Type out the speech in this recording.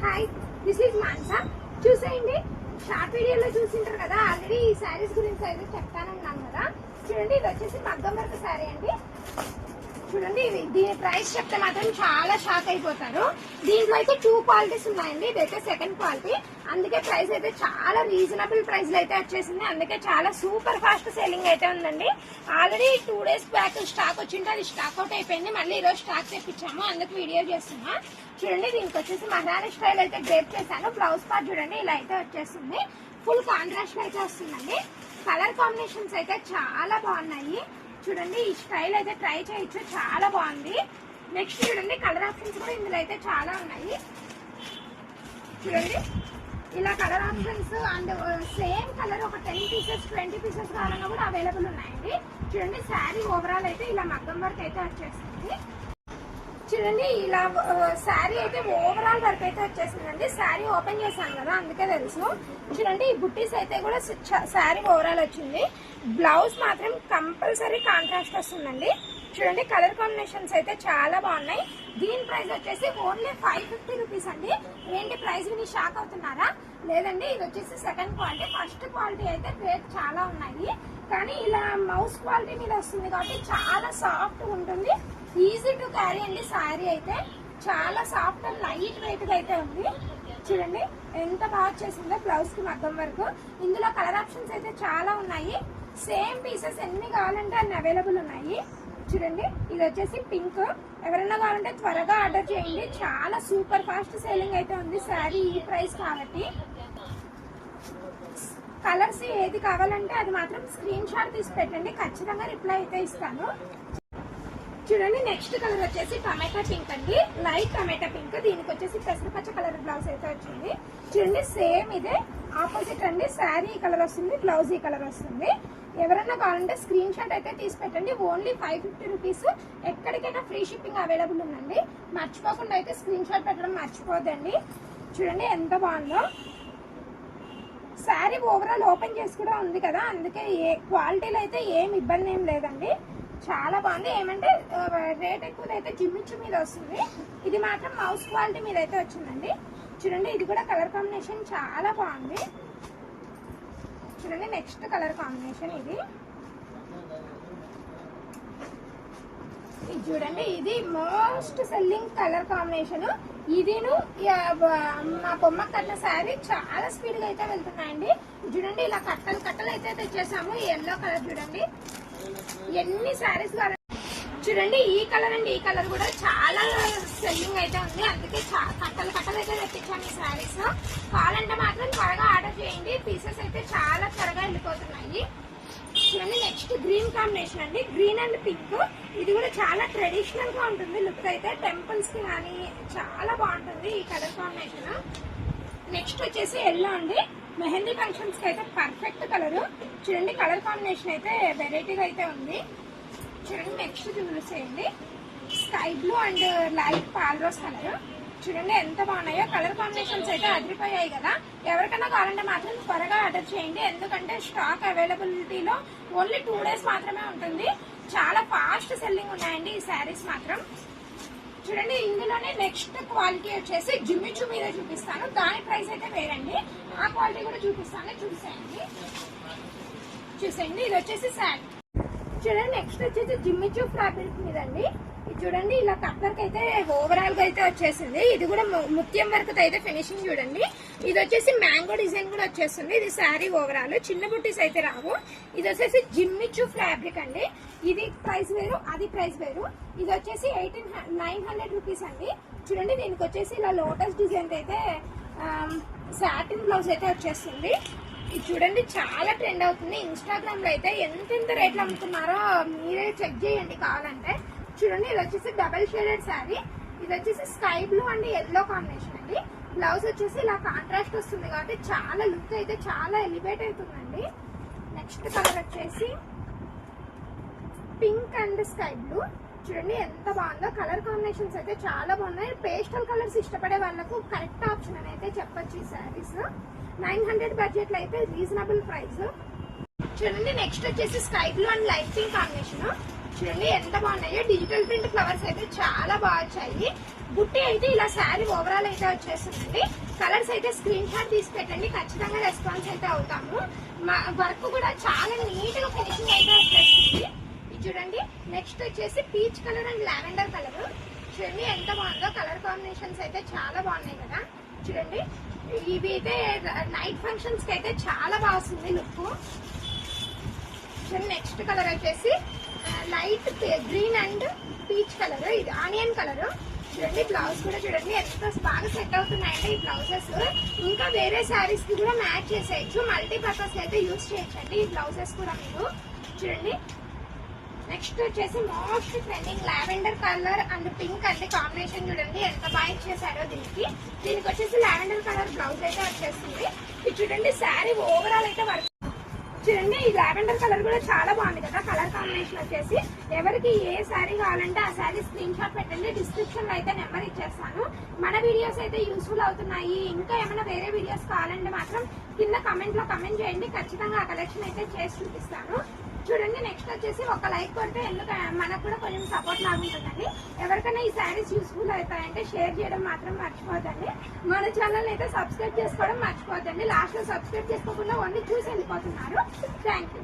Hi, this is Mansa. చూసేయండి, short వీడియోలో చూసింటారు కదా, ఆల్రెడీ ఈ శారీస్ గురించి అయితే చెప్తానన్నాను కదా. చూడండి, ఇది వచ్చేసి మగ్గం వర్క్ శారీ అండి. చూడండి, దీని ప్రైస్ చెప్తే మాత్రం చాలా షాక్ అయిపోతారు. దీంట్లో అయితే 2 క్వాలిటీస్ ఉన్నాయండి. ఇదైతే సెకండ్ క్వాలిటీ, అందుకే ప్రైస్ అయితే చాలా రీజనబుల్ ప్రైస్ లో అయితే వచ్చేసింది. అందుకే చాలా సూపర్ ఫాస్ట్ సేలింగ్ అయితే ఉందండి. ఆల్రెడీ 2 days బ్యాక్ స్టాక్ వచ్చింటే అది స్టాక్ అవుట్ అయిపోయింది. మళ్ళీ ఈరోజు స్టాక్ తెప్పించాము, అందుకు వీడియో చేస్తున్నా. చూడండి, దీనికి వచ్చేసి మహారాణి స్టైల్ అయితే డ్రేప్ చేశాను. బ్లౌజ్ పార్ట్ చూడండి ఇలా అయితే వచ్చేస్తుంది. ఫుల్ కాంట్రాస్ట్ అయితే వస్తుందండి. కలర్ కాంబినేషన్స్ అయితే చాలా బాగున్నాయి. చూడండి, ఈ స్టైల్ అయితే ట్రై చేయొచ్చు, చాలా బాగుంది. నెక్స్ట్ చూడండి, కలర్ ఆప్షన్స్ కూడా ఇందులో అయితే చాలా ఉన్నాయి. చూడండి, ఇలా colour options and same colour ఒక 10 pieces 20 pieces కావాలన్నా కూడా అవైలబుల్ ఉన్నాయండి. చూడండి, శారీ ఓవరాల్ అయితే ఇలా మగ్గం వర్క్ అయితే వచ్చేస్తుంది. చూడండి, ఇలా శారీ అయితే ఓవరాల్ వర్క్ అయితే వచ్చేసిందండి. శారీ ఓపెన్ చేశాను కదా, అందుకే తెలుసు. చూడండి, ఈ బుట్టీస్ అయితే కూడా శారీ ఓవరాల్ వచ్చింది. బ్లౌజ్ మాత్రం కంపల్సరీ కాంట్రాస్ట్ వస్తుందండి. చూడండి, కలర్ కాంబినేషన్స్ అయితే చాలా బాగున్నాయి. దీని ప్రైస్ వచ్చేసి ఓన్లీ 550 రూపీస్ అండి. ఏంటి ప్రైస్ విని షాక్ అవుతున్నారా? లేదండి, ఇది వచ్చేసి సెకండ్ క్వాలిటీ. ఫస్ట్ క్వాలిటీ అయితే రేట్ చాలా ఉన్నాయి, కానీ ఇలా మౌస్ క్వాలిటీ మీద వస్తుంది కాబట్టి చాలా సాఫ్ట్ ఉంటుంది. ఈజీ టు క్యారీ అండి. శారీ అయితే చాలా సాఫ్ట్ అండ్ లైట్ వెయిట్ గా అయితే ఉంది. చూడండి, ఎంత బాగా వచ్చేసిందో బ్లౌజ్ కి మగ్గం వరకు. ఇందులో కలర్ ఆప్షన్స్ అయితే చాలా ఉన్నాయి. సేమ్ పీసెస్ ఎన్ని కావాలంటే అన్ని అవైలబుల్ ఉన్నాయి. చూడండి, ఇది వచ్చేసి పింక్. ఎవరైనా కావాలంటే త్వరగా ఆర్డర్ చేయండి. చాలా సూపర్ ఫాస్ట్ సేలింగ్ అయితే ఉంది శారీ ఈ ప్రైస్ కాబట్టి. కలర్స్ ఏది కావాలంటే అది మాత్రం స్క్రీన్ షాట్ తీసి పెట్టండి, ఖచ్చితంగా రిప్లై అయితే ఇస్తాను. చూడండి, నెక్స్ట్ కలర్ వచ్చేసి టమాటా పింక్ అండి. లైట్ టమాటా పింక్. దీనికి వచ్చేసి పెసరపచ్చ కలర్ బ్లౌజ్ అయితే వచ్చింది. చూడండి, సేమ్ ఇదే ఆపోజిట్ అండి. శారీ ఈ కలర్ వస్తుంది, బ్లౌజ్ ఈ కలర్ వస్తుంది. ఎవరైనా కావాలంటే స్క్రీన్ షాట్ అయితే తీసి పెట్టండి. Only 550 rupees. ఎక్కడికైనా ఫ్రీ షిప్పింగ్ అవైలబుల్ ఉందండి. మర్చిపోకుండా అయితే స్క్రీన్ షాట్ పెట్టడం మర్చిపోద్దండి. చూడండి, ఎంత బాగుందో. శారీ ఓవరాల్ ఓపెన్ చేసి కూడా ఉంది కదా, అందుకే క్వాలిటీలో అయితే ఏం ఇబ్బంది ఏం లేదండి. చాలా బాగుంది. ఏమంటే రేట్ ఎక్కువదైతే జిమ్మిచ్చు మీద వస్తుంది. ఇది మాత్రం మౌస్ క్వాలిటీ మీద అయితే వచ్చిందండి. చూడండి, ఇది కూడా కలర్ కాంబినేషన్ చాలా బాగుంది. చూడండి, నెక్స్ట్ కలర్ కాంబినేషన్ ఇది చూడండి, ఇది మోస్ట్ సెల్లింగ్ కలర్ కాంబినేషన్. ఇదిను మా బొమ్మ కట్టిన శారీ చాలా స్పీడ్ గా అయితే వెళ్తున్నాయండి. చూడండి, ఇలా కట్టలు కట్టలు అయితే తెచ్చేసాము. ఎల్లో కలర్ చూడండి, ఎన్ని శారీస్ కావాలి. చూడండి, ఈ కలర్ అండి. ఈ కలర్ కూడా చాలా సెల్లింగ్ అయితే ఉంది, అందుకే కట్టలు కట్టలు అయితే తెప్పించాము ఈ శారీస్. కావాలంటే మాత్రం త్వరగా ఆర్డర్ చేయండి. పీసెస్ అయితే చాలా త్వరగా వెళ్ళిపోతున్నాయి. చూడండి, నెక్స్ట్ గ్రీన్ కాంబినేషన్ అండి. Green and pink. ఇది కూడా చాలా ట్రెడిషనల్ గా ఉంటుంది లుక్ అయితే. టెంపుల్స్ కి కానీ చాలా బాగుంటుంది ఈ కలర్ కాంబినేషన్. నెక్స్ట్ వచ్చేసి ఎల్లో అండి. మెహందీ ఫంక్షన్స్ కి అయితే పర్ఫెక్ట్ కలర్. చూడండి, కలర్ కాంబినేషన్ అయితే వెరైటీగా అయితే ఉంది. చూడండి, నెక్స్ట్ చూసేయండి, sky blue and light pale rose colour. చూడండి, ఎంత బాగున్నాయో. కలర్ కాంబినేషన్స్ అయితే అదిరిపోయాయి కదా. ఎవరికైనా కావాలంటే మాత్రం త్వరగా ఆర్డర్ చేయండి, ఎందుకంటే స్టాక్ అవైలబిలిటీలో ఓన్లీ 2 days మాత్రమే ఉంటుంది. చాలా ఫాస్ట్ సెల్లింగ్ ఉన్నాయండి ఈ శారీస్ మాత్రం. చూడండి, ఇందులోనే నెక్స్ట్ క్వాలిటీ వచ్చేసి జిమ్మిచ్చు మీద చూపిస్తాను. దాని ప్రైస్ అయితే వేరండి. ఆ క్వాలిటీ కూడా చూపిస్తాను, చూసేయండి. ఇది వచ్చేసి శారీ. చూడండి, నెక్స్ట్ వచ్చేసి జిమ్మిచ్చు ఫ్యాబ్రిక్ మీద అండి. ఇది చూడండి, ఇలా కట్ వర్క్ అయితే ఓవరాల్ గా అయితే వచ్చేసింది. ఇది కూడా ముత్యం వర్క్ అయితే ఫినిషింగ్ చూడండి. ఇది వచ్చేసి మ్యాంగో డిజైన్ కూడా వచ్చేస్తుంది. ఇది శారీ ఓవరాల్. చిన్న బుట్టీస్ అయితే రావు. ఇది వచ్చేసి జిమ్మిచ్చు ఫ్యాబ్రిక్ అండి. ఇది ప్రైస్ వేరు, అది ప్రైస్ వేరు. ఇది వచ్చేసి 900 రూపీస్ అండి. చూడండి, దీనికి వచ్చేసి ఇలా లోటస్ డిజైన్ అయితే సాటిన్ బ్లౌజ్ అయితే వచ్చేస్తుంది. ఇది చూడండి, చాలా ట్రెండ్ అవుతుంది. ఇన్స్టాగ్రామ్ లో అయితే ఎంతెంత రేట్లు అమ్ముతున్నారో మీరే చెక్ చేయండి కావాలంటే. చూడండి, ఇది వచ్చేసి డబల్ షేడెడ్ శారీ. ఇది వచ్చేసి sky blue and yellow combination అండి. బ్లౌజ్ వచ్చేసి ఇలా కాంట్రాస్ట్ వస్తుంది కాబట్టి చాలా లుక్ అయితే చాలా ఎలివేట్ అవుతుందండి. నెక్స్ట్ కలర్ వచ్చేసి పింక్ అండ్ స్కై బ్లూ. చూడండి, ఎంత బాగుందో. కలర్ కాంబినేషన్స్ అయితే చాలా బాగున్నాయి. పేస్టల్ కలర్స్ ఇష్టపడే వాళ్ళకు కరెక్ట్ ఆప్షన్ అని అయితే చెప్పొచ్చు ఈ శారీస్. 900 బడ్జెట్ లో అయితే రీజనబుల్ ప్రైస్. చూడండి, నెక్స్ట్ వచ్చేసి sky blue and light pink combination. చూడండి ఎంత బాగున్నాయో. డిజిటల్ ప్రింట్ ఫ్లవర్స్ అయితే చాలా బాగా వచ్చాయి. బుట్టి అయితే ఇలా శారీ ఓవరాల్ అయితే వచ్చేస్తుందండి. కలర్స్ అయితే స్క్రీన్ షాట్ తీసి పెట్టండి, ఖచ్చితంగా రెస్పాన్స్ అయితే అవుతాము. వర్క్ కూడా చాలా నీట్ గా ఫినిషింగ్ అయితే వచ్చేస్తుంది. ఇది చూడండి. నెక్స్ట్ వచ్చేసి peach colour and lavender colour. చూడండి ఎంత బాగుందో. కలర్ కాంబినేషన్స్ అయితే చాలా బాగున్నాయి కదా. చూడండి ఇవి అయితే నైట్ ఫంక్షన్స్ కి అయితే చాలా బాగా వస్తుంది లుక్. నెక్స్ట్ కలర్ వచ్చేసి light green and peach colour. ఇది ఆనియన్ కలర్. చూడండి బ్లౌజ్ కూడా చూడండి ఎంత బాగా సెట్ అవుతున్నాయంటే ఈ బ్లౌజెస్. ఇంకా వేరే శారీస్ కి కూడా మ్యాచ్ చేసేయచ్చు. మల్టీపర్పస్ అయితే యూజ్ చేయొచ్చండి ఈ బ్లౌజెస్ కూడా మీరు. చూడండి నెక్స్ట్ వచ్చేసి most trending lavender colour and pink అంటే కాంబినేషన్ చూడండి ఎంత బాగా ఇచ్చేసారో దీనికి. దీనికి వచ్చేసి లావెండర్ కలర్ బ్లౌజ్ అయితే వచ్చేస్తుంది. ఇది చూడండి శారీ ఓవరాల్ అయితే వర్క్. చూడండి ఈ లావెండర్ కలర్ కూడా చాలా బాగుంది కదా. కలర్ కాంబినేషన్ వచ్చేసి ఎవరికి ఏ శారీ కావాలంటే ఆ శారీ స్క్రీన్ షాట్ పెట్టండి. డిస్క్రిప్షన్ లో అయితే నెంబర్ ఇచ్చేస్తాను. మన వీడియోస్ అయితే యూస్ఫుల్ అవుతున్నాయి, ఇంకా ఏమైనా వేరే వీడియోస్ కావాలంటే మాత్రం కింద కమెంట్ లో కమెంట్ చేయండి, ఖచ్చితంగా ఆ కలెక్షన్ అయితే చేసి చూపిస్తాను. చూడండి నెక్స్ట్ వచ్చేసి ఒక లైక్ కొడితే మనకు కూడా కొంచెం సపోర్ట్ లాగుంటుందండి. ఎవరికైనా ఈ శారీస్ యూస్ఫుల్ అవుతాయంటే షేర్ చేయడం మాత్రం మర్చిపోద్దండి. మన ఛానల్ అయితే సబ్స్క్రైబ్ చేసుకోవడం మర్చిపోద్దండి. లాస్ట్ లో సబ్స్క్రైబ్ చేసుకోకుండా ఓన్లీ చూసి వెళ్ళిపోతున్నారు. Thank you.